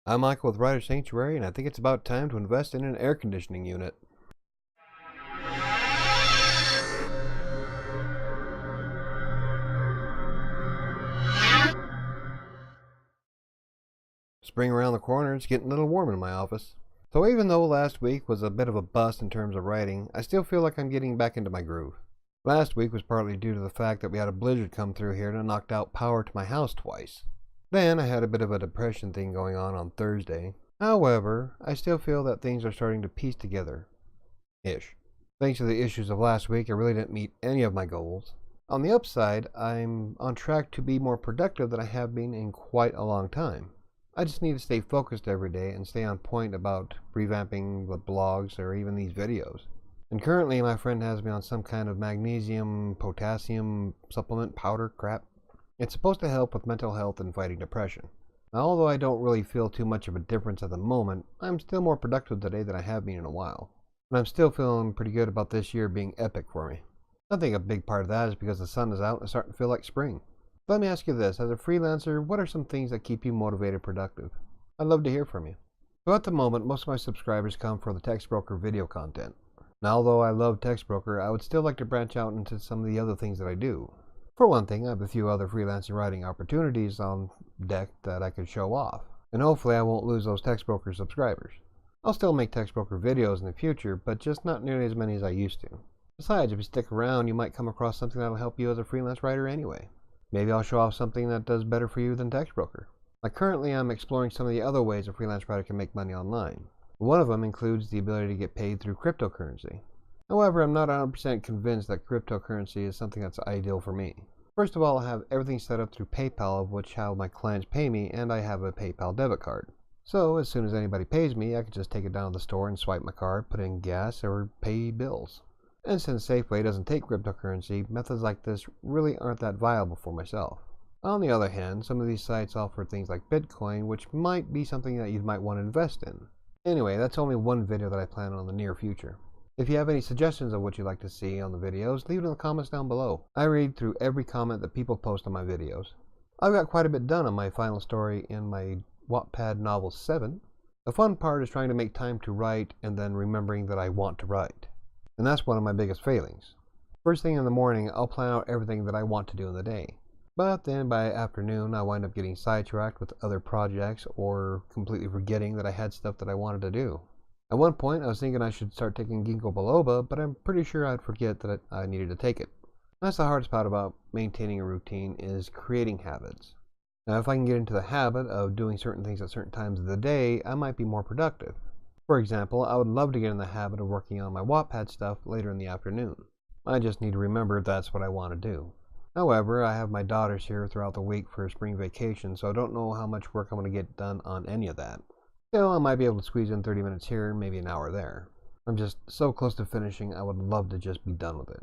I'm Michael with WriterSanctuary, and I think it's about time to invest in an air conditioning unit. Spring around the corner, it's getting a little warm in my office. So even though last week was a bit of a bust in terms of writing, I still feel like I'm getting back into my groove. Last week was partly due to the fact that we had a blizzard come through here and knocked out power to my house twice. Then I had a bit of a depression thing going on Thursday. However, I still feel that things are starting to piece together. Ish. Thanks to the issues of last week, I really didn't meet any of my goals. On the upside, I'm on track to be more productive than I have been in quite a long time. I just need to stay focused every day and stay on point about revamping the blogs or even these videos. And currently, my friend has me on some kind of magnesium, potassium supplement powder crap. It's supposed to help with mental health and fighting depression. Now, although I don't really feel too much of a difference at the moment, I'm still more productive today than I have been in a while. And I'm still feeling pretty good about this year being epic for me. I think a big part of that is because the sun is out and it's starting to feel like spring. Let me ask you this, as a freelancer, what are some things that keep you motivated and productive? I'd love to hear from you. So at the moment, most of my subscribers come from the Text Broker video content. Now, although I love Text Broker, I would still like to branch out into some of the other things that I do. For one thing, I have a few other freelancing writing opportunities on deck that I could show off. And hopefully I won't lose those Text Broker subscribers. I'll still make Text Broker videos in the future, but just not nearly as many as I used to. Besides, if you stick around, you might come across something that'll help you as a freelance writer anyway. Maybe I'll show off something that does better for you than Text Broker. Like currently, I'm exploring some of the other ways a freelance writer can make money online. One of them includes the ability to get paid through cryptocurrency. However, I'm not 100% convinced that cryptocurrency is something that's ideal for me. First of all, I have everything set up through PayPal, of which how my clients pay me, and I have a PayPal debit card. So as soon as anybody pays me, I can just take it down to the store and swipe my card, put in gas, or pay bills. And since Safeway doesn't take cryptocurrency, methods like this really aren't that viable for myself. On the other hand, some of these sites offer things like Bitcoin, which might be something that you might want to invest in. Anyway, that's only one video that I plan on in the near future. If you have any suggestions of what you'd like to see on the videos, leave it in the comments down below. I read through every comment that people post on my videos. I've got quite a bit done on my final story in my Wattpad novel VII. The fun part is trying to make time to write and then remembering that I want to write. And that's one of my biggest failings. First thing in the morning, I'll plan out everything that I want to do in the day. But then by afternoon, I wind up getting sidetracked with other projects or completely forgetting that I had stuff that I wanted to do. At one point, I was thinking I should start taking ginkgo biloba, but I'm pretty sure I'd forget that I needed to take it. That's the hardest part about maintaining a routine is creating habits. Now, if I can get into the habit of doing certain things at certain times of the day, I might be more productive. For example, I would love to get in the habit of working on my Wattpad stuff later in the afternoon. I just need to remember that's what I want to do. However, I have my daughters here throughout the week for spring vacation, so I don't know how much work I'm going to get done on any of that. Still, I might be able to squeeze in 30 minutes here, maybe an hour there. I'm just so close to finishing, I would love to just be done with it.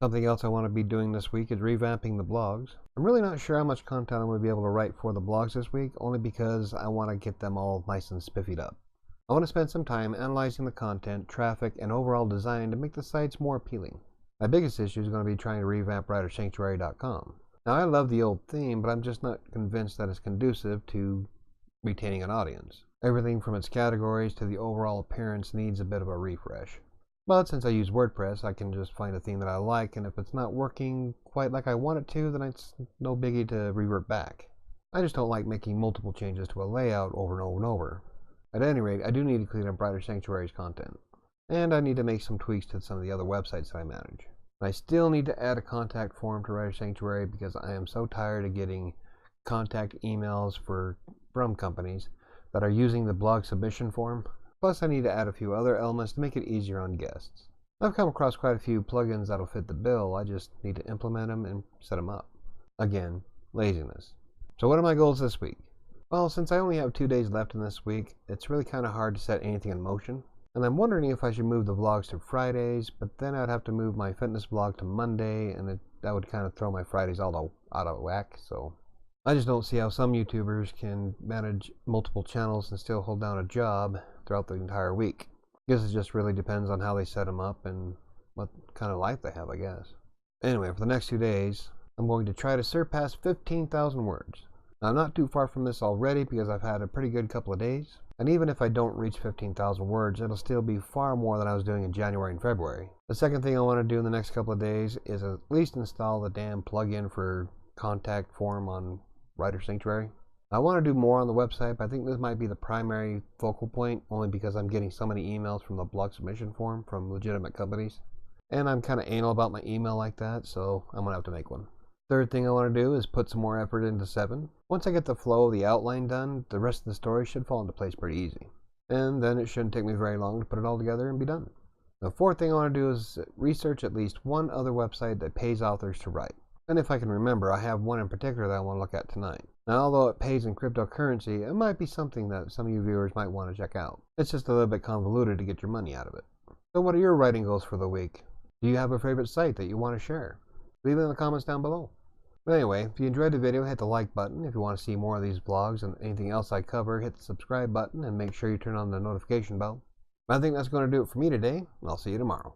Something else I want to be doing this week is revamping the blogs. I'm really not sure how much content I'm going to be able to write for the blogs this week, only because I want to get them all nice and spiffied up. I want to spend some time analyzing the content, traffic, and overall design to make the sites more appealing. My biggest issue is going to be trying to revamp WriterSanctuary.com. Now, I love the old theme, but I'm just not convinced that it's conducive to retaining an audience. Everything from its categories to the overall appearance needs a bit of a refresh. But since I use WordPress, I can just find a theme that I like, and if it's not working quite like I want it to, then it's no biggie to revert back. I just don't like making multiple changes to a layout over and over and over. At any rate, I do need to clean up WriterSanctuary's content. And I need to make some tweaks to some of the other websites that I manage. I still need to add a contact form to WriterSanctuary because I am so tired of getting contact emails from companies that are using the blog submission form. Plus, I need to add a few other elements to make it easier on guests. I've come across quite a few plugins that'll fit the bill. I just need to implement them and set them up. Again, laziness. So what are my goals this week? Well, since I only have 2 days left in this week, it's really kind of hard to set anything in motion. And I'm wondering if I should move the vlogs to Fridays, but then I'd have to move my fitness vlog to Monday, and that would kind of throw my Fridays all out of whack, so I just don't see how some YouTubers can manage multiple channels and still hold down a job throughout the entire week. I guess it just really depends on how they set them up and what kind of life they have, I guess. Anyway, for the next 2 days, I'm going to try to surpass 15,000 words. I'm not too far from this already because I've had a pretty good couple of days. And even if I don't reach 15,000 words, it'll still be far more than I was doing in January and February. The second thing I want to do in the next couple of days is at least install the damn plugin for contact form on WriterSanctuary. I want to do more on the website, but I think this might be the primary focal point only because I'm getting so many emails from the blog submission form from legitimate companies. And I'm kind of anal about my email like that, so I'm going to have to make one. Third thing I want to do is put some more effort into VII. Once I get the flow of the outline done, the rest of the story should fall into place pretty easy. And then it shouldn't take me very long to put it all together and be done. The fourth thing I want to do is research at least one other website that pays authors to write. And if I can remember, I have one in particular that I want to look at tonight. Now, although it pays in cryptocurrency, it might be something that some of you viewers might want to check out. It's just a little bit convoluted to get your money out of it. So what are your writing goals for the week? Do you have a favorite site that you want to share? Leave it in the comments down below. But anyway, if you enjoyed the video, hit the like button. If you want to see more of these vlogs and anything else I cover, hit the subscribe button and make sure you turn on the notification bell. I think that's going to do it for me today. I'll see you tomorrow.